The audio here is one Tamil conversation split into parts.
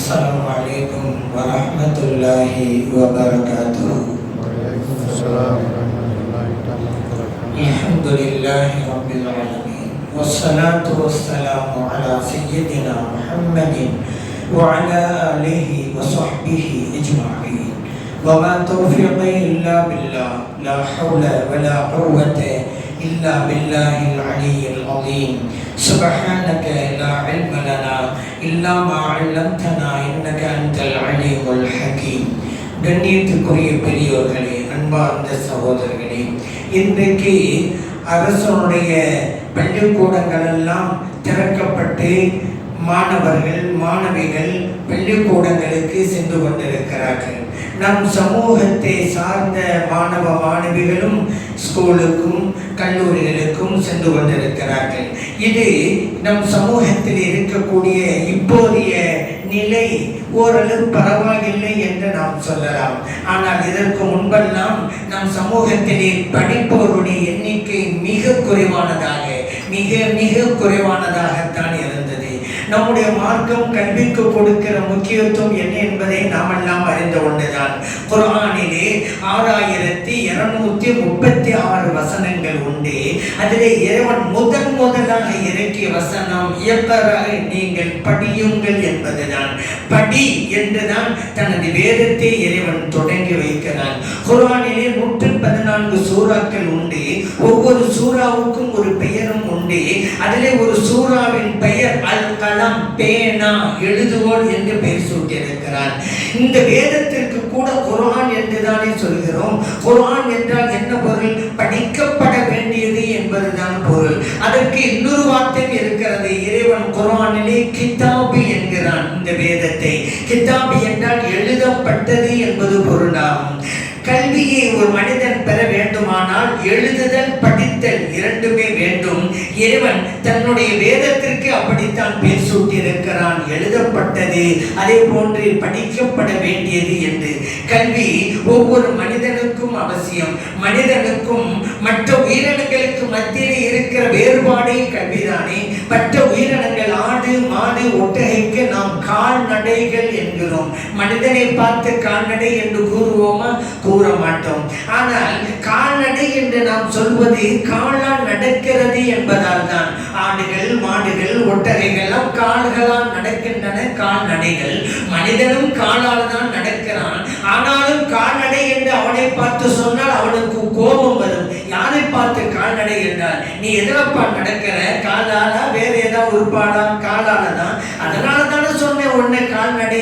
السلام عليكم ورحمة الله وبركاته. وعليكم السلام ورحمة الله وبركاته. الحمد لله رب العالمين والصلاة والسلام على سيدنا محمد وعلى آله وصحبه أجمعين. وما توفيقي إلا بالله، لا حول ولا قوة إلا بالله العلي العظيم. سبحانك لا علم لنا إلا ما علمتنا إنك أنت العليم الحكيم. கண்ணியத்துக்குரிய பெரியோர்களே, அன்பார்ந்த சகோதரர்களே, இன்றைக்கு அரசனுடைய பள்ளிக்கூடங்கள் எல்லாம் திறக்கப்பட்டு மாணவர்கள் மாணவிகள் பள்ளிக்கூடங்களுக்கு சென்று கொண்டிருக்கிறார்கள். நம் சமூகத்தை சார்ந்த மாணவ மாணவிகளும் ஸ்கூலுக்கும் கல்லூரிகளுக்கும் சென்று கொண்டிருக்கிறார்கள். இது நம் சமூகத்தில் இருக்கக்கூடிய இப்போதைய நிலை ஓரளவு பரவாயில்லை என்று நாம் சொல்லலாம். ஆனால் இதற்கு முன்பெல்லாம் நம் சமூகத்திலே படிப்பவருடைய எண்ணிக்கை மிக குறைவானதாகத்தான் இருந்தது. நம்முடைய மார்க்கம் கல்விக்கு கொடுக்கிற முக்கியத்துவம் என்ன என்பதை நாம் எல்லாம் அறிந்து கொண்டுதான். குர்ஆனிலே 6236 வசனங்கள் உண்டு. அதிலே இறைவன் முதலாக இறக்கிய வசனம் நீங்கள் படியுங்கள் என்பதுதான். படி என்றுதான் தனது வேதத்தை இறைவன் தொடங்கி வைக்கிறான். குர்ஆனிலே 114 சூறாக்கள் உண்டு. ஒவ்வொரு சூறாவுக்கும் ஒரு பெயரும் உண்டு. அதிலே ஒரு சூறாவின் பெயர் அல் கலம், பேனா, எழுதுவோர் என்று பெயர் சூட்டியிருக்கிறார். இந்த வேதத்திற்கு கூட குர்ஆன் என்றுதானே சொல்கிறோம். குர்ஆன் என்றால் என்ன பொருள்? படிக்கப்பட வேண்டியது என்பதுதான் பொருள். அதற்கு இன்னொரு வார்த்தை இருக்கிறது. இறைவன் குர்ஆனிலே கிதாபு என்கிறான். இந்த வேதத்தை கிதாபு என்றால் எழுதப்பட்டது என்பது பொருளாகும். கல்வியை ஒரு மனிதன் பெற வேண்டுமானால் எழுதுதல் படித்தல் இரண்டுமே வேண்டும். இறைவன் தன்னுடைய வேதத்திற்கு அப்படித்தான் பேர் சூட்டியிருக்கிறான். எழுதப்பட்டது, அதே போன்று படிக்கப்பட வேண்டியது என்று. கல்வி ஒவ்வொரு மனிதனுக்கும் அவசியம். மனிதனுக்கும் மற்ற உயிரினங்களுக்கு மத்தியில் இருக்கிற வேறுபாடே கல்விதானே. மற்ற உயிரினங்கள் ஆடு மாடு ஒட்டகைக்கு நாம் கால்நடைகள் என்கிறோம். மனிதனை பார்த்து கால்நடை என்று கூறுவோமா? கூற மாட்டோம். ஆனால் கால்நடை என்று நாம் சொல்வது காலால் நடக்கிறது என்பதால் தான். ஆடுகள் மாடுகள் ஒட்டகைகள் கால்களால் நடக்கின்றன, கால்நடைகள். மனிதனும் காலால் தான் நடக்கிறான். ஆனாலும் கால்நடை என்று அவனை பார்த்து சொன்னால் அவனுக்கு கோபம் வரும். யாரை பார்த்து கால்நடை என்றால், நீ எதிரப்பா நடக்கிற? காலாலா வேற ஏதாவது உருப்பாடா? காலால தான். அதனால தானே சொன்னேன் உன்னை கால்நடை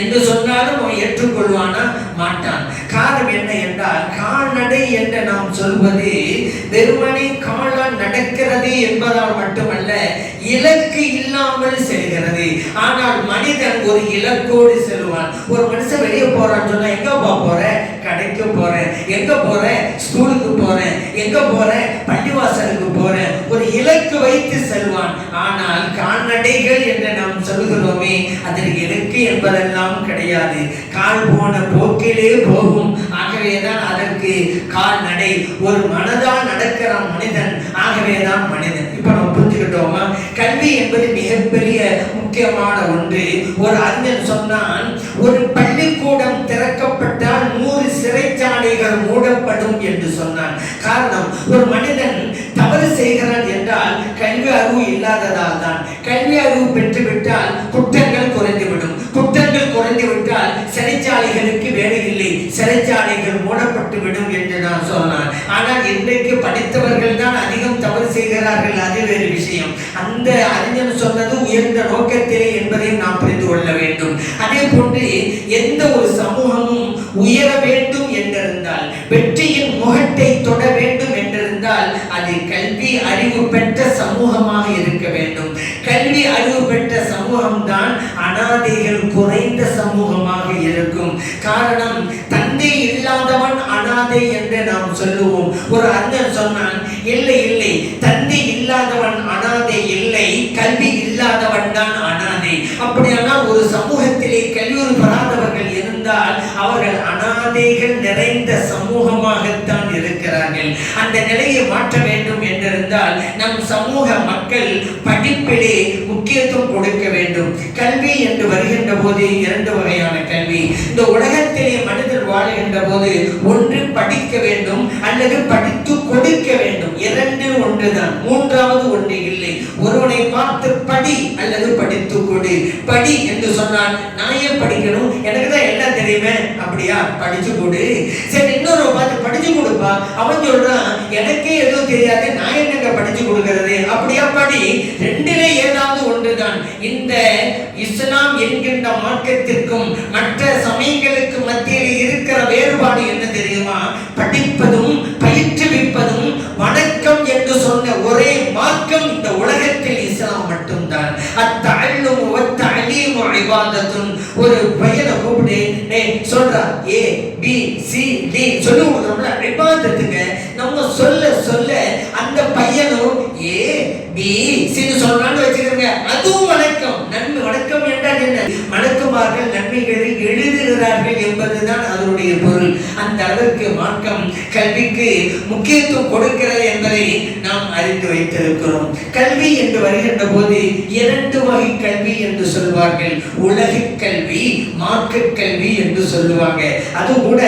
என்று சொன்னாலும் அவன் ஏற்றுக்கொள்வானா? மாட்டான். காரணம் என்ன என்றால், கால்நடை என்று நாம் சொல்வது வெறுமனே காலால் நடக்கிறது என்பதால் மட்டுமல்ல, இலக்கு இல்லாமல் செல்கிறது. ஆனால் மனிதன் ஒரு இலக்கோடு செல்வான். ஒரு மனுஷன் வெளியே போறான்னு சொன்னா, எங்கப்பா போற? கடைக்கு போறேன். எங்க போறேன்? ஸ்கூலுக்கு போறேன். எங்க போறேன்? பள்ளிவாசலுக்கு போறேன். ஒரு இலக்கு வைத்து செல்வான். ஆனால் கால்நடைகள் என்று நாம் சொல்கிறோமே, அதற்கு இலக்கு என்பதெல்லாம் கிடையாது. கால் போன போக்கிலே போகும். ஆகவேதான் அதற்கு கால்நடை. ஒரு மனதால் நடக்கிறான் மனிதன். ஆகவேதான் மனிதன். இப்ப நம்ம புரிஞ்சுக்கிட்டோமா? கல்வி என்பது மிகப்பெரிய முக்கியமான ஒன்று. ஒரு அறிஞன் சொன்னான், ஒரு பள்ளிக்கூடம் திறக்கப்பட்டால் 100 சிறைச்சாலைகள் மூடப்படும் என்று சொன்னான். காரணம், ஒரு மனிதன் தவறு செய்கிறான் என்றால் கல்வி அறிவு இல்லாததால் தான். கல்வி அறிவு பெற்றுவிட்டால் குற்றங்கள் குறைந்துவிடும். குற்றங்கள் குறைந்துவிட்டால் சிறைச்சாலைகளுக்கு வேலை இல்லை, சிறைச்சாலைகள் மூடப்பட்டு விடும் என்று நான் சொன்னான். ஆனால் இன்றைக்கு படித்தவர்கள் தான் அதிகம் தவறு செய்கிறார்கள். அது வேறு விஷயம். அந்த அறிஞர் சொன்னது உயர்ந்த நோக்கத்திலே என்பதையும் நாம் புரிந்து கொள்ள வேண்டும். அதே போன்று எந்த ஒரு சமூகமும் உயர வேண்டும் என்றிருந்தால், வெற்றியின் முகத்தை தொட வேண்டும் என்றிருந்தால், அது கல்வி அறிவு பெற்ற சமூகமாக இருக்க வேண்டும். கல்வி அறிவு பெற்ற சமூகம்தான் அனாதைகள் குறைந்த சமூகமாக இருக்கும். காரணம், தந்தை இல்லாதவன் அனாதை என்று நாம் சொல்லுவோம். ஒரு அறிஞர் சொன்னான், இல்லை இல்லை, தந்தை இல்லாதவன் அனாதை இல்லை, கல்வி இல்லாதவன் தான் அனாதை. அப்படியானால் ஒரு சமூகத்திலே கல்லூரி பெறாதவர்கள் இருந்தால் இருந்தால் அவர்கள் அனாதைகள் நிறைந்த சமூகமாகத்தான் இருக்கிறார்கள். அந்த நிலையை மாற்ற வேண்டும் என்றிருந்தால் நம் சமூக மக்கள் படிப்பிலே முக்கியத்துவம் கொடுக்க வேண்டும். கல்வி என்று வருகின்ற போது இரண்டு வகையான கல்வி. இந்த உலகத்திலே மனிதர் வாழுகின்ற போது ஒன்று படிக்க வேண்டும் அல்லது படித்து கொடுக்க வேண்டும். இரண்டு ஒன்றுதான், மூன்றாவது ஒன்று இல்லை. ஒருவனை பார்த்து படி அல்லது படித்து கொடு. படி என்று சொன்னால் நான் ஏன் படிக்கணும், எனக்கு தான் எல்லாம் தெரியுமே, அப்படியா, படிச்சு கொடு. சரி, இன்னொரு பார்த்து படிச்சு கொடுப்பா, அவன் சொல்றான் எனக்கே எதுவும் தெரியாது, நான் என்னங்க படிச்சு கொடுக்கிறது, அப்படியா, படி. ரெண்டிலே ஏதாவது ஒன்றுதான். இந்த இஸ்லாம் என்கின்ற மார்க்கத்திற்கும் மற்ற சமயங்களுக்கு மத்தியில் இருக்கிற வேறுபாடு என்ன தெரியுமா? படிப்பதும் பயிற்றுவிப்பதும் வணக்கம் என்று சொன்ன ஒரே மார்க்கம் இந்த உலகத்தில் இஸ்லாம் மட்டும்தான். அத்தஅல்லுமு வத்தஅலீமு இபாதத்துன். ஒரு பையனை கூப்பிட்டு சொல்றா ஏ பி சி டி சொல்லி கொடுக்குறோம்ல, இபாதத்துங்க. நம்ம சொல்ல சொல்ல அந்த பையனும் ஏ பி சி சொல்றான்னு வச்சுக்கிறோங்க, அதுவும் வணக்கம். நன்மை வணக்கம் என்றால் என்ன? வணக்கமார்கள், நன்மைகளை எழுதுகிறார்கள் என்பதுதான் அதனுடைய பொருள். அந்த அளவிற்கு மார்க்கம் கல்விக்கு முக்கியத்துவம் கொடுக்கிறது என்பதை நாம் அறிந்து வைத்திருக்கிறோம். கல்வி என்று வருகின்ற போது இரண்டு வகை கல்வி என்று சொல்வார்கள். உலக கல்வி, மார்க்க கல்வி என்று சொல்லுவாங்க. அது கூட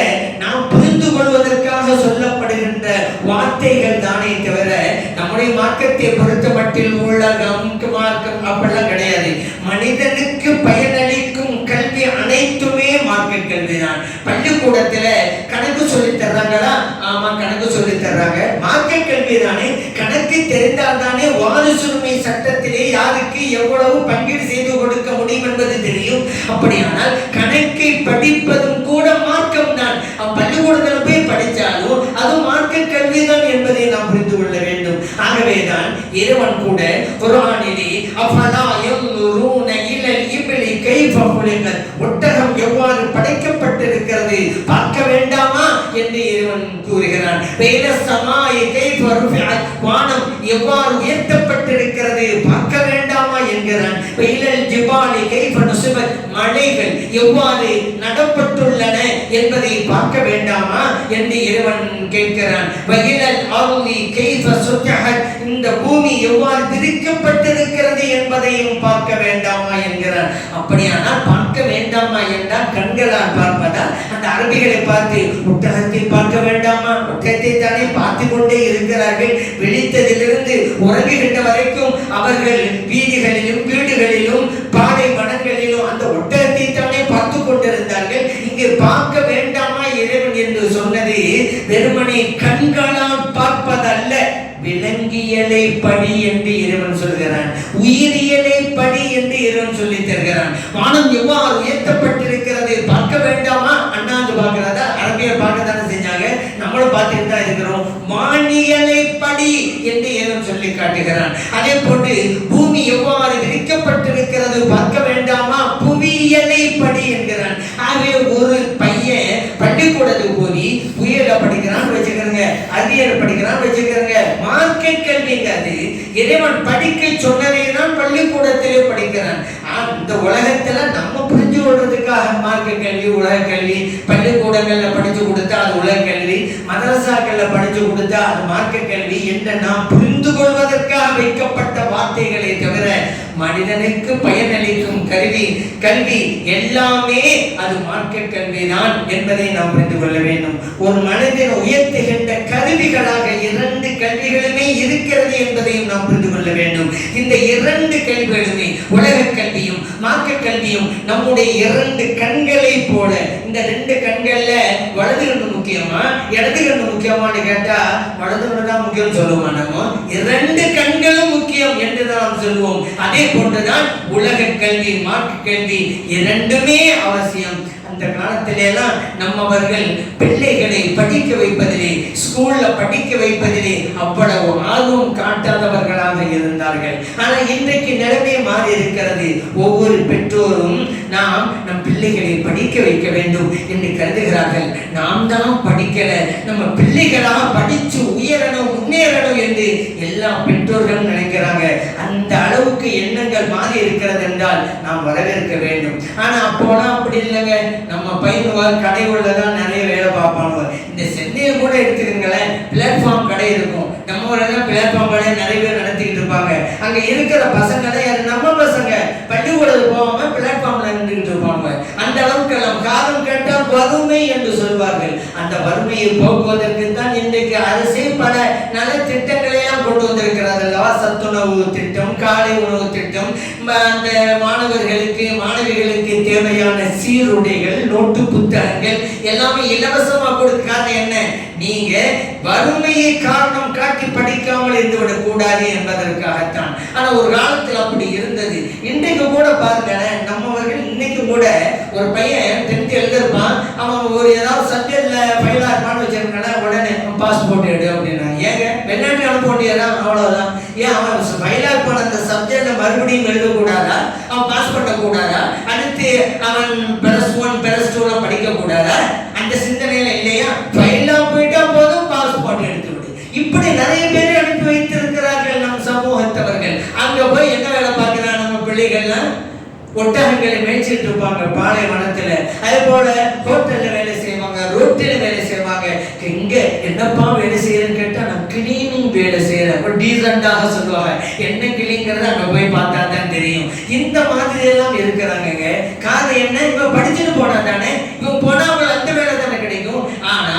நாம் புரிந்து கொள்வதற்காக சொல்லப்படுகின்ற வார்த்தைகள் தானே தவிர நம்முடைய மார்க்கத்தை பொறுத்த மட்டில் உலகம் மார்க்கம் அப்படிலாம் கிடையாது. மனிதனுக்கு பயனளிக்கும் கல்வி அனைத்துமே மார்க்க கல்வி தான். பள்ளிக்கூடத்துல கணக்கு சொல்லி தர்றாங்களா? ஆமா, கணக்கு சொல்லி தர்றாங்க. மார்க்க கல்வி தானே. கணக்கு தெரிந்தால் தானே வாரிசுரிமை சட்டத்திலே யாருக்கு எவ்வளவு பங்கீடு செய்து கொடுக்க முடியும் என்பது தெரியும். அப்படியானால் கணக்கை படிப்பதும் கூட மார்க்கம் தான். பள்ளிக்கூடத்தில் போய் படித்தாலும் அது மார்க்க கல்வி தான் என்பதை நாம் புரிந்து கொள்ள வேண்டும். ஆகவேதான் இறைவன் கூட குர்ஆனிலே அஃபலா யன்துரூன இலல் இப்லி கைஃப குலிகத், ஒட்டகம் எவ்வாறு படைக்கப்பட்டிருக்கிறது பார்க்க வேண்டாமா என்று இறைவன் கூறுகிறான். வேல சமாய் கைஃப ருஃபிஅத், வானம் எவ்வாறு உயர்த்தப்பட்டிருக்கிறது பார்க்க வேண்டாமா என்கிறான். வேலல் ஜிபாலி கைஃப நுஸிபத், மலைகள் எவ்வாறு நடப்பட்டுள்ளன என்பதை பார்க்க வேண்டாமா என்று இறைவன் கேட்கிறான். வகிலல் அர்லி கைஃப சுத்தஹத், இந்த பூமி எவ்வாறு திரிக்கப்பட்டிருக்கிறது என்பதையும் பார்க்க வேண்டாமா என்கிறான். அப்படியானால் பார்க்க வேண்டாமா என்றால் கண்களால் பார்ப்பதா? அந்த அரபிகளை பார்த்து ஒட்டகத்தை பார்க்க வேண்டாமா? ஒட்டகத்தை தானே பார்த்து கொண்டே இருக்கிறார்கள். விழித்ததிலிருந்து உறங்குகின்ற வரைக்கும் அவர்கள் வீதிகளிலும் வீடுகளிலும் பாலை வனங்களிலும் அந்த ஒட்டகத்தை தானே பார்த்து கொண்டிருந்தார்கள். இங்கே பார்க்க வேண்டாமா இறைவன் என்று சொன்னது வெறுமனே கண்களால் பார்ப்பதல்ல, விலங்கியலை படி என்று இறைவன் சொல்கிறான். உயிரியலை படி என்று இறைவன் சொல்லி தருகிறான். வானம் எவ்வாறு உயர்த்தப்பட்டிருக்கிறது பார்க்க வேண்டாமா? அண்ணாந்து பார்க்கிறதா? அரபியர் பார்க்க தானே செஞ்சாங்க, நம்மளும் பார்த்துட்டு தான் இருக்கிறோம். வானியலை படி என்று இறைவன் சொல்லி காட்டுகிறான். அதே போன்று பூமி எவ்வாறு விரிக்கப்பட்டிருக்கிறது பார்க்க வேண்டாமா? புவியியலை படி என்கிறான். ஆகவே ஒரு பையன் பள்ளிக்கூடத்துக்கு போய் புயல படிக்கிறான்னு வச்சுக்கிறங்க, அறிவியல் படிக்கிறான்னு வச்சுக்கிறங்க, மார்க்க கல்விங்க. அது இறைவன் படிக்க சொன்னதை தான் பள்ளிக்கூடத்திலே படிக்கிறான். இந்த உலகத்துல நம்ம புரிஞ்சு கொள்றதுக்காக மார்க்க கல்வி, உலக கல்வி, பள்ளிக்கூடங்கள்ல படிச்சு கொடுத்தா அது உலக கல்வி, மதரசாக்கள்ல படிச்சு கொடுத்தா அது மார்க்க கல்வி என்று நாம் புரிந்து கொள்வதற்காக வைக்கப்பட்ட வார்த்தைகளை தவிர மனிதனுக்கு பயனளிக்கும் கல்வி எல்லாமே அது மார்க்க கல்வி தான் என்பதை நாம் புரிந்து கொள்ள வேண்டும். ஒரு மனிதன் உயர்த்துகின்ற கருவிகளாக இரண்டு கல்விகளுமே இருக்கிறது என்பதையும் நாம் புரிந்து கொள்ள வேண்டும். இந்த இரண்டு கல்விகளுமே, உலக கல்வியும் மார்க்க கல்வியும், நம்முடைய இரண்டு கண்களை போல. இந்த ரெண்டு கண்கள்ல வலது கண்ணு முக்கியமா இடது கண்ணு முக்கியமானு கேட்டா வலது கண்ணு தான் முக்கியம் சொல்லுவோம். நம்ம இரண்டு கண்களும் முக்கியம் என்று நாம் சொல்லுவோம். அதே போன்றுதான் உலக கல்வி, மார்க்க கல்வி இரண்டுமே அவசியம். அந்த காலத்திலெல்லாம் நம்மவர்கள் பிள்ளைகளை படிக்க வைப்பதிலே, ஸ்கூல்ல படிக்க வைப்பதிலே அவ்வளவு ஆர்வம் காட்டாதவர்களாக இருந்தார்கள். ஆனால் இன்றைக்கு நிலைமை மாறி இருக்கிறது. ஒவ்வொரு பெற்றோரும் நாம் நம் பிள்ளைகளை படிக்க வைக்க வேண்டும் என்று கருதுகிறார்கள். நாம் தான் படிக்கல, நம்ம பிள்ளைகளாக படிச்சு உயரணும் முன்னேறணும் என்று எல்லா பெற்றோர்களும் நினைக்கிறாங்க. அந்த அளவுக்கு எண்ணங்கள் மாறி இருக்கிறது என்றால் நாம் வரவேற்க வேண்டும். ஆனா அப்போனா அப்படி இல்லைங்க. நம்ம பையன் கடை உள்ளதான் நிறைய வேலை பார்ப்பாங்க. இந்த சென்னையில் கூட எடுத்துக்கங்களேன், பிளாட்ஃபார்ம் கடை இருக்கும். நம்ம ஊரெல்லாம் பிளாட்ஃபார்ம் கடை நிறைய பேர் நடத்திக்கிட்டு இருப்பாங்க. அங்க இருக்கிற பசங்க நம்ம பசங்க பள்ளிக்கூடத்துக்கு போகாம பிளாட்ஃபார்ம்ல நின்றுட்டு இருப்பாங்க. அந்த அளவுக்கு நம்ம காலம் கேட்டால் வறுமை என்று சொல்வார்கள். அந்த வறுமையை போக்குவதற்கு தான் இன்றைக்கு அரசே பல நல திட்டங்களை எல்லாம் கொண்டு வந்திருக்கிறது அல்லவா? சத்துணவு திட்டம், காலை உணவு திட்டம், அந்த மாணவர்களுக்கு மாணவிகளுக்கு தேவையான சீருடைகள், நோட்டு புத்தகங்கள் எல்லாமே இலவசமா கொடுக்காத என்ன, நீங்க வறுமையை காரணம் காட்டி படிக்காமல் இருந்துவிடக் கூடாது என்பதற்காகத்தான். ஆனா ஒரு காலத்தில் அப்படி இருந்தது. இன்றைக்கு கூட பாருங்க, நம்மவர்கள் இன்னைக்கு கூட ஒரு பையன் 10th எழுதிருப்பான், அவன் ஒரு ஏதாவது சப்ஜெக்ட்ல ஃபெயிலா இருப்பான்னு வச்சிருக்கான, உடனே பாஸ்போர்ட் எடு அப்படின்னா, ஏங்க வெளிநாட்டு அனுப்ப வேண்டியதான், அவ்வளவுதான். ஏன் அவன் ஃபெயிலா இருப்பான் அந்த சப்ஜெக்ட்ல மறுபடியும் எழுதக்கூடாதா? அவன் பாஸ் பண்ணக்கூடாதா? அடுத்து அவன் +1 +2 படிக்க கூடாதா? அந்த சிந்தனையில இல்லையா? ஃபெயிலா போயிட்டா போதும், பாஸ்போர்ட் எடுத்து விடு. இப்படி நிறைய பேரை அனுப்பி வைத்திருக்கிறார்கள் நம் சமூகத்தவர்கள். அங்க போய் என்ன வேலை பார்க்கிறான் நம்ம பிள்ளைகள்லாம்? ஒட்டகங்களை மேய்ச்சிட்டு இருப்பாங்க பாலைவனத்துல. அதே போல ஹோட்டல்ல வேலை செய்வாங்க, ரோட்டில வேலை செய்வாங்க. எங்க என்னப்பா வேலை செய்யறேன்னு கேட்டா, நான் கிளீனிங் வேலை செய்யறேன், ஒரு டீசெண்டாக சொல்லுவாங்க. என்ன கிளீங்கிறது அங்க போய் பார்த்தா தான் தெரியும். இந்த மாதிரி எல்லாம் இருக்கிறாங்க. காரணம் என்ன? இவங்க படிச்சுட்டு போனா தானே, இவங்க போனா அவங்க அந்த வேலை தானே கிடைக்கும். ஆனா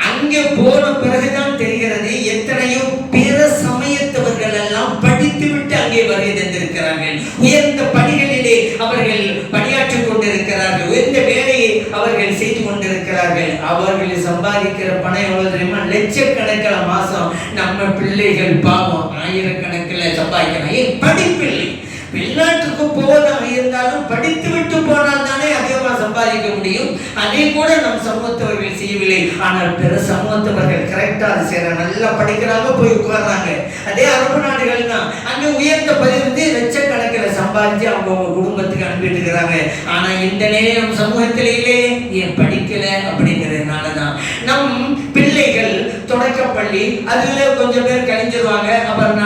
அங்கே போன பிறகுதான் தெரிகிறது, எத்தனையோ பிற சமயத்தவர்கள் எல்லாம் படித்து விட்டு அங்கே வருகை தந்திருக்கிறார்கள். உயர்ந்த பணிகளிலே அவர்கள் பணியாற்றிக் கொண்டிருக்கிறார்கள், உயர்ந்த வேலையை அவர்கள் செய்து கொண்டிருக்கிறார்கள். அவர்கள் சம்பாதிக்கிற பணம் எவ்வளவு தெரியுமா? லட்சக்கணக்கில் மாசம். நம்ம பிள்ளைகள் பாவம் ஆயிரக்கணக்கில் சம்பாதிக்கிறாங்க. ஏன்? படிப்பில்லை. வெளிநாட்டுக்கு போவதாக இருந்தாலும் படித்து விட்டு போனால் தானே அதிகமாக சம்பாதிக்க முடியும். அதே கூட நம் சமூகத்தவர்கள் செய்யவில்லை. ஆனால் பிற சமூகத்தவர்கள் கரெக்டா அது செய்யறாங்க, நல்லா படிக்கிறாங்க, போய் உட்கார்றாங்க. அதே அரபு நாடுகள் தான், அங்க உயர்ந்த பதிவு லட்சக்கணக்கில் சம்பாதிச்சு அவங்க குடும்பத்துக்கு அனுப்பிட்டு இருக்கிறாங்க. ஆனா இந்த நேரம் நம் சமூகத்திலேயே ஏன் படிக்கல அப்படிங்கிறதுனாலதான் நம் பிள்ளைகள் தொடக்கப்பள்ளி அதுல கொஞ்சம் பேர் கழிஞ்சிருவாங்க, அப்புறம்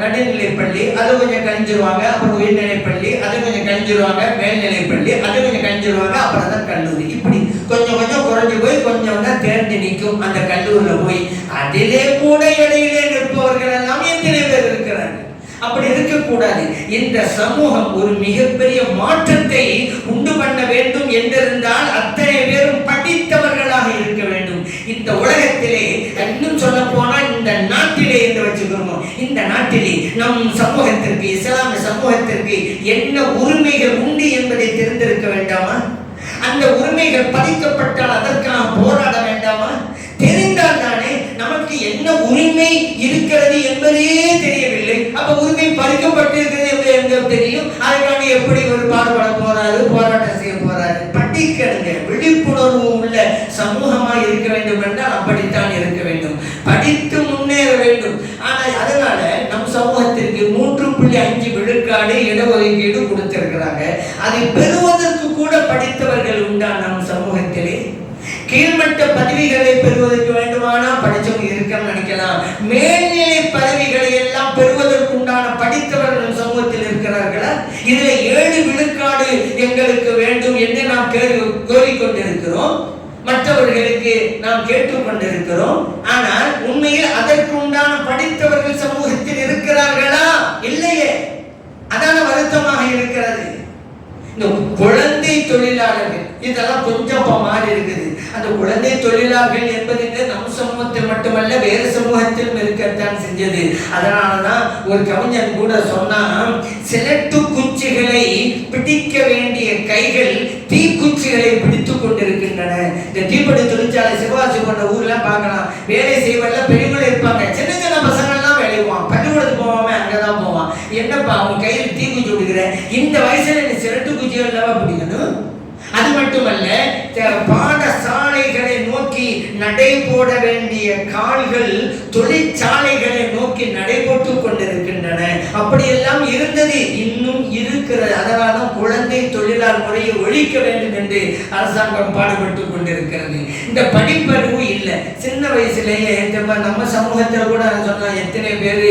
நடுநிலை பள்ளி அது கொஞ்சம் கழிஞ்சிருவாங்க, அப்புறம் உயர்நிலை பள்ளி அது கொஞ்சம் கழிஞ்சிருவாங்க, மேல்நிலை பள்ளி அது கொஞ்சம் கழிஞ்சிருவாங்க, அப்புறம் தான் கல்லூரி. இப்படி கொஞ்சம் கொஞ்சம் குறைஞ்சு போய் கொஞ்சம் தான் தேர்ந்து நிற்கும் அந்த கல்லூரியில போய். அதிலே கூட இடையிலே நிற்பவர்கள் எல்லாம் எத்தனை பேர் இருக்கிறாங்க. அப்படி இருக்கக்கூடாது. இந்த சமூகம் ஒரு மிகப்பெரிய மாற்றத்தை உண்டு பண்ண வேண்டும் என்றிருந்தால் அத்தனை பேரும் படித்தவர்களாக இருக்க வேண்டும். இந்த உலகத்திலே இன்னும் சொல்ல போனால் இந்த நாட்டிலே என்று வச்சுக்கிறோம், இந்த நாட்டிலே நம் சமூகத்திற்கு, இஸ்லாமிய சமூகத்திற்கு என்ன உரிமைகள் உண்டு என்பதை தெரிந்திருக்க வேண்டாமா? அந்த உரிமைகள் பதிக்கப்பட்டால் அதற்காக போராட வேண்டாமா? தெரிந்தால் தானே நமக்கு என்ன உரிமை இருக்கிறது என்பதே தெரியவில்லை. அப்ப உரிமை பறிக்கப்பட்டிருக்கிறது என்று தெரியும். அதற்காக எப்படி ஒரு பாடுபட போறாரு, போராட்டம் செய்ய போறாரு? படிக்கணுங்க. விழிப்புணர்வு உள்ள சமூகமா இருக்க வேண்டும் என்றால் அப்படித்தான் இருக்க வேண்டும், படித்து முன்னேற வேண்டும். ஆனால் அதனால நம் சமூகத்திற்கு 3.5 விழுக்காடு இடஒதுக்கீடு கொடுத்திருக்கிறாங்க. அதை பெறுவதற்கு கூட படித்தவர்கள் உண்டா நம் சமூகத்திலே? கீழ்மட்ட பதவிகளை பெறுவதற்கு வேண்டுமானா படிச்சவங்க இருக்கன்னு நினைக்கலாம். மேல்நிலை பதவிகளை எல்லாம் பெறுவதற்கு உண்டான படித்தவர்கள் சமூகத்தில் இருக்கிறார்களா? இதுல 7 விழுக்காடு எங்களுக்கு வேண்டும் என்று நாம் கோரிக்கொண்டிருக்கிறோம், மற்றவர்களுக்கு நாம் கேட்டுக்கொண்டிருக்கிறோம். ஆனால் உண்மையில் அதற்கு உண்டான படித்தவர்கள் சமூகத்தில் இருக்கிறார்களா? இல்லையே. அதான வருத்தமாக இருக்கிறது. இந்த குழந்தை தொழிலாளர்கள் இதெல்லாம் கொஞ்சம் மாறி இருக்குது. அந்த குழந்தை தொழிலாளர்கள் என்பது நம் சமூகத்தில் மட்டுமல்ல வேறு சமூகத்திலும் இருக்கத்தான் செஞ்சது. அதனாலதான் ஒரு கவிஞன் கூட சொன்னா, சிலட்டு குச்சிகளை பிடிக்க வேண்டிய கைகள் தீக்குச்சிகளை பிடித்துக் கொண்டிருக்கின்றன. இந்த தீப்படி தொழிற்சாலை சிவாசி போன்ற ஊர்ல பார்க்கலாம், வேலை செய்வதில் பெரியவர்கள் இருப்பாங்க, சின்ன சின்ன பசங்க எல்லாம் வேலை போவான், பள்ளிக்கூடத்துக்கு போவாம அங்கதான் போவான். என்னப்பா அவங்க கையில் தீக்குச்சி விடுகிற, இந்த வயசுல நீ சிரட்டு குச்சிகள் பிடிக்கணும். அது மட்டுமல்ல, பாடசாலைகளை நோக்கி நடை போட வேண்டிய கால்கள் தொழிற்சாலைகளை நோக்கி நடை போட்டுக் கொண்டிருக்கின்றன. இருக்கின்றன. அப்படியெல்லாம் இருந்தது, இன்னும் இருக்கிறது. அதனால குழந்தை தொழிலாளர் முறையை ஒழிக்க வேண்டும் என்று அரசாங்கம் பாடுபட்டு கொண்டிருக்கிறது. இந்த படிப்பறிவு இல்லை. சின்ன வயசுலேயே நம்ம சமூகத்தில் கூட சொன்னா எத்தனை பேர்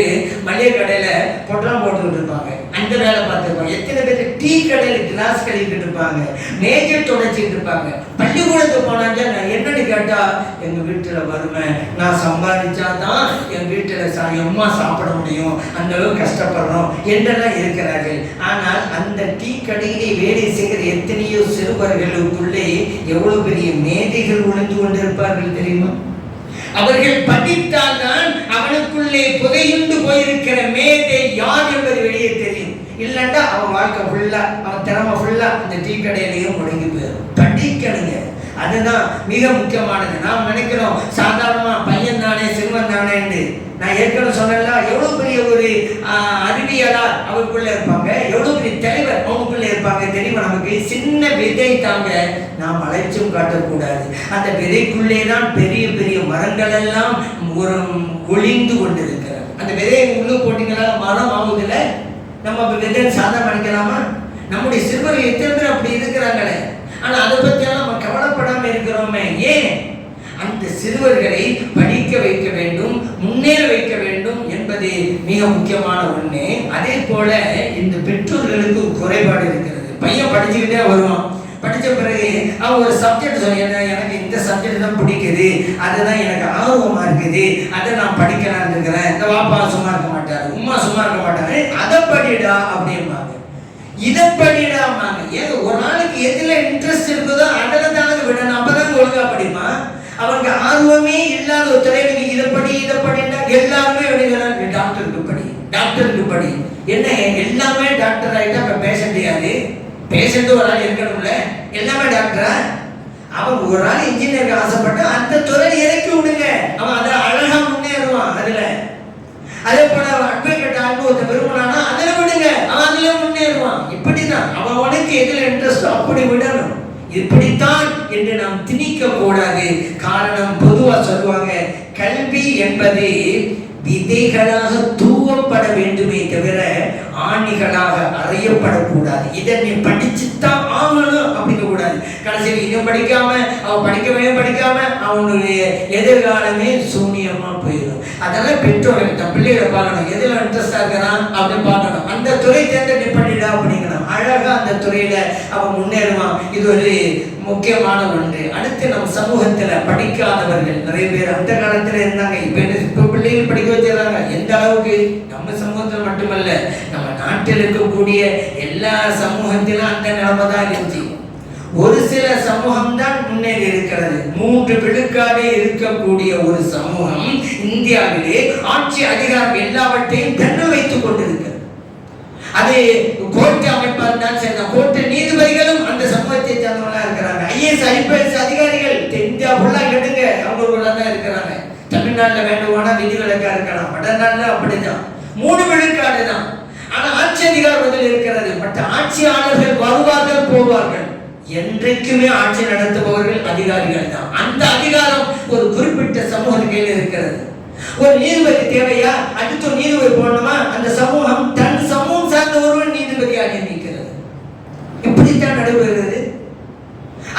மளிகை கடையில பொட்டலம் போட்டுக்கிட்டு இருப்பாங்க, அந்த வேலை பார்த்துருப்பாங்க. எத்தனை பேர் டீ கடையில் கிளாஸ் கழுவிக்கிட்டு இருப்பாங்க, மேஜை துடைச்சிட்டு இருப்பாங்க. பள்ளிக்கூடத்துக்கு போனாங்க என்னன்னு கேட்டா, எங்க வீட்டுல வறுமை, நான் சம்பாதிச்சா தான் என் வீட்டுல அம்மா சாப்பிட முடியும், அந்த அளவுக்கு கஷ்டப்படுறோம் என்றெல்லாம் இருக்கிறார்கள். ஆனால் அந்த டீ கடையிலே வேலை செய்கிற எத்தனையோ சிறுவர்களுக்குள்ளே எவ்வளவு பெரிய மேதைகள் ஒளிந்து கொண்டிருப்பார்கள் தெரியுமா? அவர்கள் படித்தால்தான் அவனுக்குள்ளே புதையுண்டு போயிருக்கிற மேதை யார் என்பது வெளியே தெரியும். இல்லைன்னா அவன் வாழ்க்கை ஃபுல்லா, அவன் திறமை ஃபுல்லா அந்த டீ கடையிலையும் முடங்கி போயிடும். படிக்கணுங்க, அதுதான் மிக முக்கியமானது. நாம் நினைக்கிறோம் சாதாரணமா பையன் தானே சிறுவன் தானே என்று. நான் ஏற்கனவே சொன்னல, எவ்வளவு பெரிய ஒரு அறிவியலார் அவருக்குள்ள இருப்பாங்க, எவ்வளவு பெரிய தலைவர் அவனுக்குள்ள இருப்பாங்க தெரியுமா? நமக்கு சின்ன விதை தாங்க, நாம் அலைச்சும் காட்டக்கூடாது. அந்த விதைக்குள்ளே தான் பெரிய பெரிய மரங்கள் எல்லாம் ஒளிந்து கொண்டிருக்கிறது. அந்த விதையை உள்ள போட்டீங்களா மரம் ஆகுதுல, நம்ம விதை சாதம் அடிக்கலாமா? நம்முடைய சிறுவர்கள் எத்தனை பேர் அப்படி இருக்கிறாங்களே, ஆனா அதை பற்றியெல்லாம் நம்ம கவலைப்படாம இருக்கிறோமே. ஏன்? அந்த சிறுவர்களை படிக்க வைக்க வேண்டும், முன்னேற வைக்க வேண்டும் என்பது மிக முக்கியமான ஒண்ணு. அதே போல இந்த பெற்றோர்களுக்கு குறைபாடு இருக்கிறது. பையன் படிச்சுக்கிட்டே வருவான், படிச்ச பிறகு அவன் ஒரு சப்ஜெக்ட் சொல்ல, எனக்கு இந்த சப்ஜெக்ட் தான் பிடிக்குது, அதுதான் எனக்கு ஆர்வமா இருக்குது, அதை நான் படிக்கலான்னு இருக்கிறேன். இந்த வாப்பா சும்மா இருக்க மாட்டாரு, உம்மா சும்மா இருக்க மாட்டாரு, அதை படிடா அப்படிம்பாங்க, இதை படிடாமாங்க. ஏங்க ஒரு நாளைக்கு எதுல இன்ட்ரெஸ்ட் இருக்குதோ அதில் தானே விடணும், அப்பதான் ஒழுங்கா படிப்பான். அவனுக்கு ஆர்வமே இல்லாத ஒரு துறையில இதை படி இதை படினா எல்லாருமே விடுகிறாங்க. டாக்டருக்கு படி, டாக்டருக்கு படி. என்ன எல்லாமே டாக்டர் ஆகிட்டா இப்ப பேஷண்ட் யாரு? பேஷண்ட் ஒரு ஆள் இருக்கணும்ல, எல்லாமே டாக்டரா? அவன் ஒரு ஆள் இன்ஜினியருக்கு ஆசைப்பட்டு அந்த துறையை இறக்கி விடுங்க, அவன் அதை அழகா முன்னேறுவான். அதுல அதே போல அட்வொகேட் ஆகணும் ஒருத்த விரும்பினானா அதில் விடுங்க, அவன் அதுல முன்னேறுவான். இப்படிதான் அவனுக்கு எதுல இன்ட்ரெஸ்ட் அப்படி விடணும். இப்படித்தான் என்று நாம் திணிக்க கூடாது. காரணம் பொதுவா சொல்லுவாங்க, கல்வி என்பது விதைகளாக தூவப்பட வேண்டுமே தவிர ஆணிகளாக அறையப்படக்கூடாது. இதை நீ படிச்சுத்தான் ஆகணும் அப்படிங்க கூடாது. கடைசியில் இதை படிக்காம அவன் படிக்காம அவனுடைய எதிர்காலமே சூன்யமா போயிடும். அதெல்லாம் பெற்றோர்கள் தன் பிள்ளைகளை பார்க்கணும், எதுல இன்ட்ரெஸ்டா இருக்கிறான் அப்படின்னு பார்க்கணும். அந்த துறை தேர்ந்தெடுத்து பண்ணிடா அப்படிங்கிறான், அழகா அந்த துறையில அவன் முன்னேறுவான். இது ஒரு முக்கியமான ஒன்று. அடுத்து நம் சமூகத்துல படிக்காதவர்கள் நிறைய பேர் அந்த காலத்துல இருந்தாங்க. இப்ப பிள்ளைகள் படிக்க வச்சிடறாங்க. எந்த அளவுக்கு? நம்ம சமூகத்தில் மட்டுமல்ல, நம்ம நாட்டில் இருக்கக்கூடிய எல்லா சமூகத்திலும் அந்த நிலைமை தான் இருந்துச்சு. ஒரு சில சமூகம் தான் முன்னேறி இருக்கிறது. 3 விழுக்காடே இருக்கக்கூடிய ஒரு சமூகம் இந்தியாவிலே ஆட்சி அதிகாரம் எல்லாவற்றையும் தன்னில் வைத்துக் கொண்டிருக்கிறது. அது கோர்ட்டு அமைப்பா இருந்தாலும் சரி, கோர்ட்டு நீதிபதிகளும் அந்த சமூகத்தை சேர்ந்தவங்களா இருக்கிறாங்க. IAS IPS அதிகாரிகள் இந்தியா ஃபுல்லா கெடுங்க அவங்களுக்குள்ள தான் இருக்கிறாங்க. தமிழ்நாட்டில் வேண்டுமானா விதிவிலக்கா இருக்கலாம், வடநாட்டில் அப்படிதான் 3 விழுக்காடு தான். ஆனா ஆட்சி அதிகாரம் இருக்கிறது. மற்ற ஆட்சியாளர்கள் வருவார்கள் போவார்கள், என்றைக்குமே ஆட்சி நடத்துபவர்கள் அதிகாரிகள் தான். அந்த அதிகாரம் ஒரு குறிப்பிட்ட சமூகத்தில் இருக்கிறது. ஒரு நீதிபதி தேவையா? அடுத்த நீதிபதி போடணுமா? அந்த சமூகம் தன் சமூகம் சார்ந்த ஒருவன் நீதிபதியாக நியமிக்கிறது. இப்படித்தான் நடைபெறுகிறது.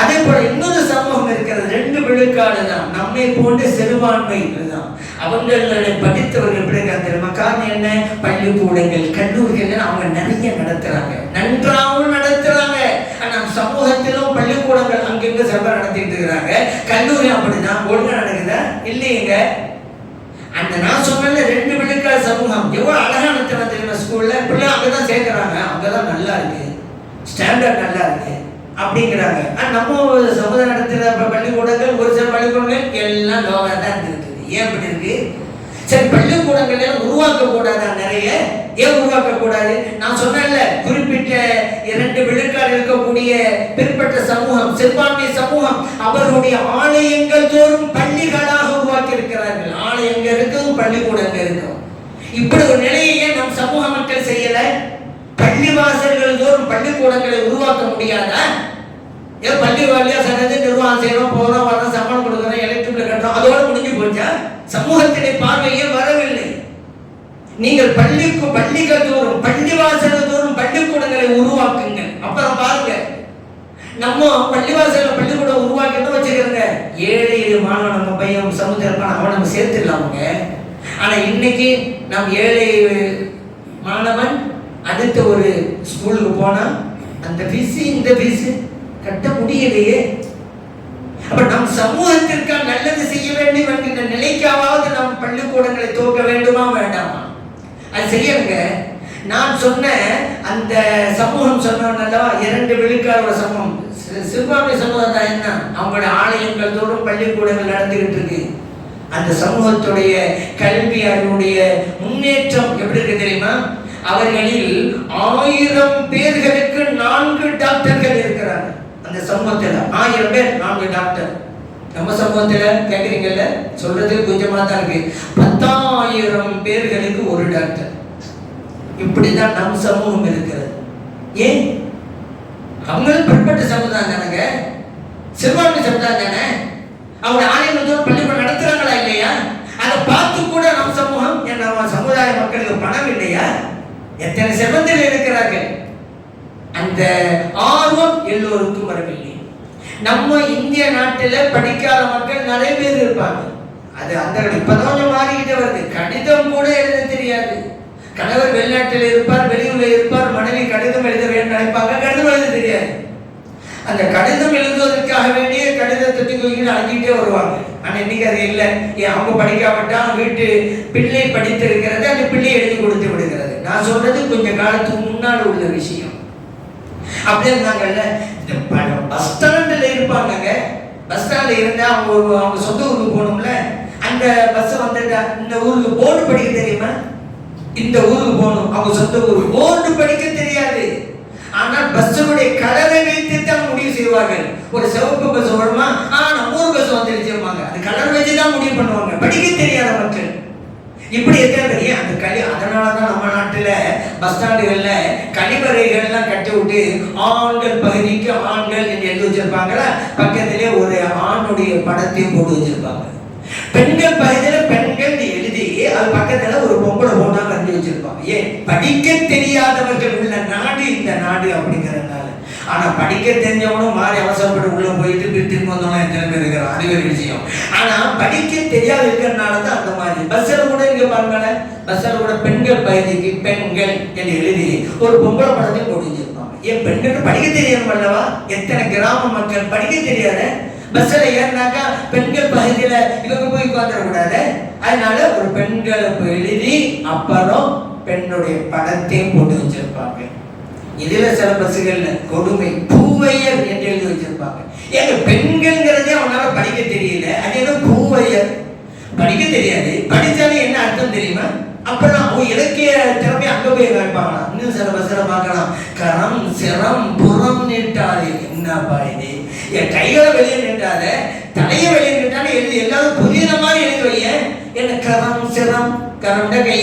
அதே போல இன்னொரு சமூகம் இருக்கிறது, 2 விழுக்காடு தான், நம்மை போன்ற சிறுபான்மை தான். அவங்களுடைய படித்தவர்கள் எப்படி இருக்காங்க தெரியுமா? காரணம் என்ன? பள்ளிக்கூடங்கள் கல்லூரிகள் அவங்க நிறைய நடத்துறாங்க, நன்றாகவும் நடத்துறாங்க. ஆனா சமூகத்திலும் பள்ளிக்கூடங்கள் அங்கங்க சிறப்பாக நடத்திட்டு இருக்கிறாங்க. கல்லூரி அப்படிதான் ஒழுங்கா நடக்குதா? இல்லையங்க. அந்த நான் சொன்ன 2 விழுக்காடு சமூகம் எவ்வளவு அழகா நடத்துறாங்க தெரியுமா? ஸ்கூல்ல பிள்ளை அங்கதான் சேர்க்கிறாங்க, அங்கதான் நல்லா இருக்கு, ஸ்டாண்டர்ட் நல்லா இருக்கு அப்படிங்கிறாங்க. நம்ம சமுதாய நடத்துகிற பள்ளிக்கூடங்கள், ஒரு சில பள்ளிக்கூடங்கள் எல்லாம் லோகா தான் இருக்குது. ஏன் அப்படி இருக்கு? சரி, பள்ளிக்கூடங்கள் எல்லாம் உருவாக்க கூடாதா? நிறைய ஏன் உருவாக்க கூடாது? நான் சொன்னேன்ல, குறிப்பிட்ட 2 விழுக்காடு இருக்கக்கூடிய பிற்பட்ட சமூகம், சிறுபான்மை சமூகம், அவர்களுடைய ஆலயங்கள் தோறும் பள்ளிகளாக உருவாக்கி இருக்கிறார்கள். ஆலயங்கள் இருக்கும், பள்ளிக்கூடங்கள் இருக்கும். இப்படி ஒரு நிலையை நம் சமூக மக்கள் செய்யல. பள்ளிவாசல்கள் தோறும் பள்ளிக்கூடங்களை உருவாக்க முடியாதா? ஏதோ பள்ளி வாரியா சனது நிர்வாகம் செய்யணும், போறோம் வரோம், சம்பளம் கொடுக்குறோம், எலக்ட்ரிக்ல கட்டுறோம், அதோட முடிஞ்சு போச்சா? சமூகத்தினை பார்வையே வரவில்லை. நீங்கள் பள்ளிகள் தோறும், பள்ளிவாசல் தோறும் பள்ளிக்கூடங்களை உருவாக்குங்க. அப்புறம் பாருங்க, நம்ம பள்ளிவாசல் பள்ளிக்கூடம் உருவாக்கணும் வச்சுக்கிறோங்க, ஏழை மாணவன் நம்ம பையன் சமுத்திரப்பான அவன் நம்ம சேர்த்துடலாமுங்க. ஆனா இன்னைக்கு நம் ஏழை மாணவன் அடுத்த ஒரு ஸ்கூலுக்கு போனா அந்த ஃபீஸ் இந்த ஃபீஸ் கட்ட முடியலையே. அப்ப நம் சமூகத்திற்காக நல்லது செய்ய வேண்டும் என்கின்ற நிலைக்காவது நாம் பள்ளிக்கூடங்களை துவக்க வேண்டுமா வேண்டாமா? அது சரியாங்க. நான் சொன்ன அந்த சமூகம் சொன்னவனல்லவா, 2 விழுக்காடு சமூகம், சிறுபான்மை சமூகம் தான். என்ன அவங்களோட ஆலயங்கள் தோறும் பள்ளிக்கூடங்கள் நடந்துகிட்டு இருக்கு. அந்த சமூகத்துடைய கல்வி அறிவுடைய முன்னேற்றம் எப்படி இருக்கு தெரியுமா? அவர்களில் 1000 பேர்களுக்கு 4 டாக்டர்கள் இருக்கிறாங்க. அந்த சமூகத்தில் 1000 பேர் 4 டாக்டர். நம்ம சமூகத்தில் கேட்குறீங்கல்ல, சொல்றதுக்கு கொஞ்சமா தான் இருக்கு. 10,000 பேர்களுக்கு 1 டாக்டர். இப்படிதான் நம் சமூகம் இருக்கிறது. ஏன்? அவங்களும் பிற்பட்ட சமுதாயம் தானங்க, சிறுபான்மை சமுதாயம் தானே. அவங்க ஆலயங்கள் பள்ளிக்கூடம் நடத்துறாங்களா இல்லையா? அதை பார்த்து கூட நம் சமூகம், நம்ம சமுதாய மக்களுக்கு பணம் இல்லையா? எத்தனை செல்வத்தில் இருக்கிறார்கள். அந்த ஆர்வம் எல்லோருக்கும் வரவில்லை. நம்ம இந்திய நாட்டில் படிக்காத மக்கள் நிறைய பேர் இருப்பாங்க. அது அந்த இப்பதான் கொஞ்சம் மாறிக்கிட்டே வருது. கடிதம் கூட எழுத தெரியாது. கணவர் வெளிநாட்டில் இருப்பார், வெளியூர்ல இருப்பார், மனைவி கடிதம் எழுத வேண்டும் நினைப்பாங்க, கடிதம் எழுத தெரியாது. அந்த கடிதம் எழுதுவதற்காக வேண்டிய கடிதத்தை தூக்கி அழைச்சிட்டே வருவாங்க. ஆனா இன்னைக்கு அது இல்லை. அவங்க படிக்காமட்டா வீட்டு பிள்ளை படித்திருக்கிறது, அந்த பிள்ளை எழுதி கொடுத்து விடுகிறது. நான் சொல்றது கொஞ்சம் காலத்துக்கு முன்னாடி உள்ள விஷயம். அப்படியே இருந்தாங்கல்ல, பஸ் ஸ்டாண்ட்ல இருப்பாங்க. பஸ் ஸ்டாண்ட்ல இருந்தா அவங்க சொந்த ஊருக்கு போகணும்ல, அந்த பஸ் வந்துட்டா இந்த ஊருக்கு போர்டு படிக்க தெரியுமா? இந்த ஊருக்கு போகணும், அவங்க சொந்த ஊர், போர்டு படிக்க தெரியாது. ஆனால் பஸ்ஸுடைய கலரை வைத்து தான் முடிவு செய்வார்கள். ஒரு சிவப்பு பஸ் வருமா, நம்ம ஊர் பஸ் வந்துருச்சுப்பாங்க. அது கலர் வச்சு தான் முடிவு பண்ணுவாங்க. படிக்க தெரியாத மக்கள் இப்படி எத்தனை அந்த அதனாலதான் நம்ம நாட்டுல பஸ் ஸ்டாண்டுகள்ல கழிவறைகள்லாம் கட்டி விட்டு ஆண்கள் பகுதிக்கு ஆண்கள் என்று எழுதி வச்சிருப்பாங்களா, பக்கத்திலே ஒரு ஆணுடைய படத்தையும் போட்டு வச்சிருப்பாங்க. பெண்கள் பகுதியில பெண்கள் எழுதி அது பக்கத்துல ஒரு பொம்பளை போட்டா வரைஞ்சி வச்சிருப்பாங்க. ஏன்? படிக்க தெரியாதவர்கள் உள்ள நாடு இந்த நாடு அப்படிங்கிறதுனால. ஆனா படிக்க தெரிஞ்சவனும் மாறி அவசரப்பட்டு உள்ள போயிட்டு திரும்பி வந்தவனும் எத்தனை பேர் இருக்கிறான், அது ஒரு விஷயம். ஆனா படிக்க தெரியாத இருக்கிறதுனாலதான் அந்த மாதிரி. பஸ்ஸில் கூட இங்க பாருங்களேன், பஸ்ஸில் கூட பெண்கள் பகுதிக்கு பெண்கள் என்று எழுதி ஒரு பொம்பளை படத்தையும் போட்டு வச்சிருப்பாங்க. ஏன்? பெண்களுக்கு படிக்க தெரியணும் அல்லவா? எத்தனை கிராம மக்கள் படிக்க தெரியாத பஸ்ல ஏறினாக்கா பெண்கள் பகுதியில இவங்க போய் உட்காந்துடக்கூடாது. அதனால ஒரு பெண்களை எழுதி அப்புறம் பெண்ணுடைய படத்தையும் போட்டு வச்சிருப்பாங்க. இதுல சில பஸ்ஸுகள்ல கொடுமை, பூவையர் என்று எழுதி வச்சிருப்பாங்க. ஏங்க பெண்கள்ங்கிறதே அவனால படிக்க தெரியல, அது என்ன பூவையர்? படிக்க தெரியாது, படிச்சாலும் என்ன அர்த்தம் தெரியுமா? அப்பெல்லாம் அவங்க இலக்கிய திறமை அங்க போய் வைப்பாங்களாம். இன்னும் சில பஸ்ல பார்க்கலாம், கரம் சிரம் புறம் நீட்டாது. என்னப்பா இது? என் கைகளை வெளியே நின்றாத, தலையை வெளியே நின்றாலும் எழுதி எல்லாரும் புரியுற மாதிரி எழுதி வைய. என்ன கரம் சிரம், கரம்டா கை,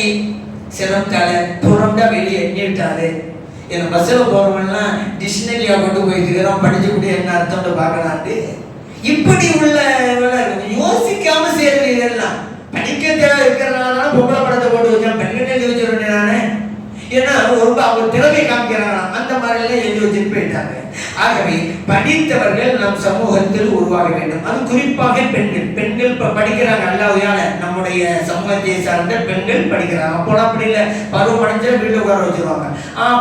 சிரம் தலை, புறம்டா வெளியே நீட்டாது. என் பஸ்ல போறவங்கலாம் டிக்ஷனரியா கொண்டு போயிட்டு படிச்சு கூட என்ன அர்த்தம்னு பார்க்கலான்ட்டு இப்படி உள்ள யோசிக்காம செய்யறது. இதெல்லாம் படிக்க தேவை இருக்கிறதுனால பொம்பளை படத்தை போட்டு வச்சா பெண்கள் எழுதி வச்சிட வேண்டியதானே. ஏன்னா ரொம்ப அவங்க திறமை காமிக்கிறாங்க. அந்த மாதிரி எல்லாம் எழுதி வச்சுட்டு போயிட்டாங்க. ஆகவே படித்தவர்கள் நம் சமூகத்தில் உருவாக வேண்டும். அது குறிப்பாக பெண்கள். பெண்கள் படிக்கிறாங்க அல்லாஹ்வால. நம்முடைய சமூகத்தை சார்ந்த பெண்கள் படிக்கிறாங்க. அப்போலாம் அப்படி இல்லை, பருவம் படிச்சா வீட்டில் உட்கார வச்சிருவாங்க.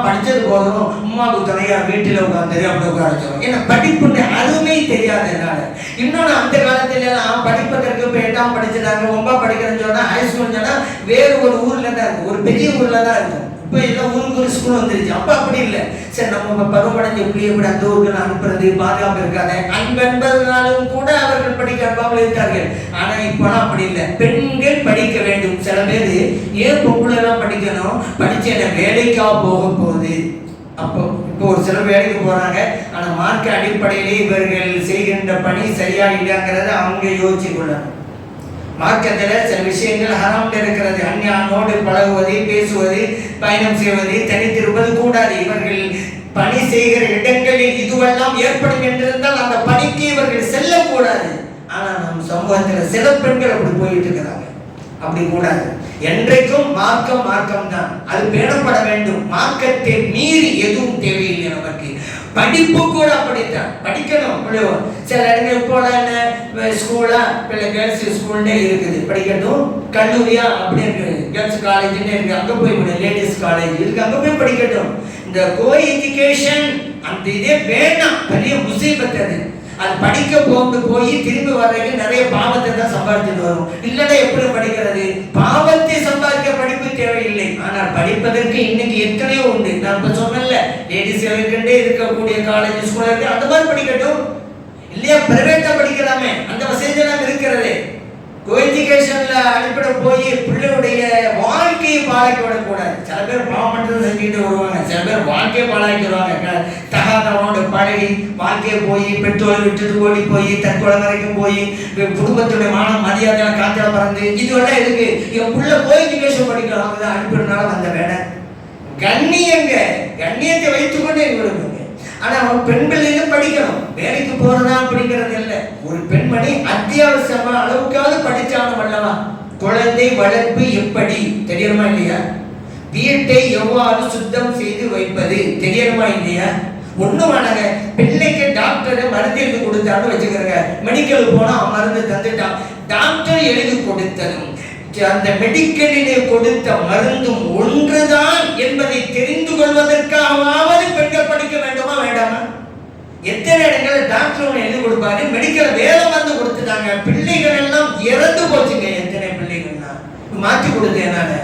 படிச்சது போதும், அம்மாவுக்கு துணையா வீட்டில் உட்காந்து அப்படி உட்கார வச்சிருவாங்க. ஏன்னா படிப்புன்னு அருமை தெரியாததுனால. இன்னொன்று, அந்த காலத்துல எல்லாம் படிப்பதற்கு இப்போ 8ஆம் படிச்சிட்டாங்க, 9ஆம் படிக்கிறேன்னு சொன்னா ஹைஸ்கூல் சொன்னா வேறு ஒரு ஊர்ல தான் இருக்கும், ஒரு பெரிய ஊர்ல தான் இருக்கும். இப்போ எல்லாம் ஊருக்கு ஒரு ஸ்கூல் வந்துருச்சு. அப்போ அப்படி இல்லை. சரி, நம்ம பருவமடைஞ்சு எப்படி அந்த ஊருக்கு அனுப்புறது, பாதுகாப்பு இருக்காது, அன்பென்பதனாலும் கூட அவர்கள் படிக்க அனுப்பாமல் இருக்கார்கள். ஆனா இப்போலாம் அப்படி இல்லை. பெண்கள் படிக்க வேண்டும். சில பேர் ஏன் பொம்பளை எல்லாம் படிக்கணும், படிச்சு என்ன வேலைக்காக போக போகுது. அப்போ இப்போ ஒரு சில வேலைக்கு போறாங்க, ஆனா மார்க் அடிப்படையிலே இவர்கள் செய்கின்ற பணி சரியா இல்லைங்கிறத அவங்க யோசிச்சு கொள்ளணும். மார்க்கத்தில் சில விஷயங்கள் ஹராம் இருக்கிறது. அந்நியானோடு பழகுவது, பேசுவது, பயணம் செய்வது, தனித்திருப்பது கூடாது. இவர்கள் பணி செய்கிற இடங்களில் இதுவெல்லாம் ஏற்படும் என்றிருந்தால் அந்த பணிக்கு இவர்கள் செல்லக்கூடாது. ஆனா நம் சமூகத்தில் சில பெண்கள் அப்படி போயிட்டு இருக்கிறாங்க. அப்படி கூடாது. என்றைக்கும் மார்க்கம் மார்க்கம் தான், அது பேணப்பட வேண்டும். மார்க்கத்தை மீறி எதுவும் தேவையில்லை நமக்கு. படிப்பு கூட அப்படித்தான், படிக்கணும். சில இடங்கள் போல ஸ்கூலா கேர்ள்ஸ் ஸ்கூல்னே இருக்குது, படிக்கட்டும். கல்லூரியா அப்படி இருக்கு, கேர்ள்ஸ் காலேஜ்னே இருக்கு, அங்க போய் லேடிஸ் காலேஜ் இருக்கு, அங்க போய் படிக்கட்டும். இந்த கோ எஜுகேஷன் அந்த இதே வேணாம், பெரிய முசீபத் அது. அது படிக்க போய் திரும்பி வர்றதுக்கு நிறைய பாவத்தை தான் சம்பாதிச்சுட்டு வரும். இல்லைன்னா எப்படி படிக்கிறது? பாவத்தை சம்பாதிக்க படிப்பு தேவையில்லை. ஆனால் படிப்பதற்கு இன்னைக்கு எத்தனையோ உண்டு. நான் இப்ப சொன்னேன்ல, லேடிஸ் இருக்கக்கூடிய காலேஜ் ஸ்கூல் இருக்கு, அந்த மாதிரி படிக்கட்டும். இல்லையா பிரைவேட்டா படிக்கலாமே, அந்த வசதி எல்லாம் இருக்கிறது. கோஎஜுகேஷன்ல அடிப்பட போய் பிள்ளையுடைய வாழ்க்கையை பாழாக்கி விடக்கூடாது. சில பேர் பாவம் மட்டும் செஞ்சுட்டு வருவாங்க, சில பேர் வாழ்க்கையை பாழாக்கிடுவாங்க. தகாதவனோட பழகி வாழ்க்கையை போய் பெற்றோரை விட்டுட்டு ஓடி போய் தற்கொலை வரைக்கும் போய் குடும்பத்துடைய மான மரியாதை காய்ச்சல பறந்து இதுவெல்லாம் இருக்கு. என் பிள்ளை கோஎஜுகேஷன் படிக்கலாம், அதுதான் அனுப்பினால வந்த வேலை. கண்ணியத்தை வைத்துக்கொண்டே விடுங்க. ஆனா அவன் பெண் பிள்ளைகளும் படிக்கணும், வேலைக்கு போறதா அப்படிங்கிறது இல்லை. ஒரு பெண்மணி அத்தியாவசியமா அளவுக்காவது படிச்சாலும் அல்லவா? குழந்தை வளர்ப்பு எப்படி தெரியணுமா இல்லையா? வீட்டை எவ்வாறு சுத்தம் செய்து வைப்பது தெரியணுமா இல்லையா? ஒண்ணும் வேணாங்க, பிள்ளைக்கு டாக்டர் மருந்து எழுதி கொடுத்தான்னு வச்சுக்கிறங்க. மெடிக்கல் போனா அவன் மருந்து தந்துட்டான், டாக்டர் எழுதி கொடுத்ததும் அந்த மெடிக்கலிலே கொடுத்த மருந்தும் ஒன்றுதான் என்பதை தெரிந்து கொள்வதற்காவது பெண்கள் படிக்க வேண்டுமா வேண்டாமா? எத்தனை இடங்கள் டாக்டர் எழுதி கொடுப்பாரு, மெடிக்கல் வேலை மருந்து கொடுத்துட்டாங்க, பிள்ளைகள் எல்லாம் இறந்து போச்சுங்க. எத்தனை பிள்ளைகள்லாம் மாற்றி கொடுத்து என்னால.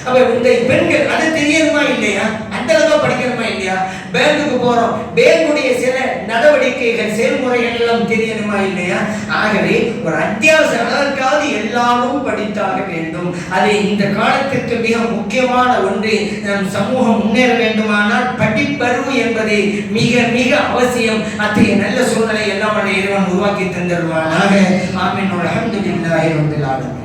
அப்ப இந்த பெண்கள் அது தெரியணுமா இல்லையா? அந்த அளவுக்கு படிக்கணுமா இல்லையா? பேங்குக்கு போறோம், பேங்குடைய சில நடவடிக்கைகள் செயல்முறைகள் எல்லாம் தெரியணுமா இல்லையா? ஆகவே ஒரு அத்தியாவசிய அளவுக்காவது எல்லாரும் படித்தாக வேண்டும். அது இந்த காலத்திற்கு மிக முக்கியமான ஒன்று. நம் சமூகம் முன்னேற வேண்டுமானால் படிப்பறிவு என்பது மிக மிக அவசியம். அத்தகைய நல்ல சூழ்நிலை எல்லாம் இறைவன் உருவாக்கி தந்தருவானாக. ஆமீன். அல்ஹம்துலில்லாஹி ரப்பில் ஆலமீன்.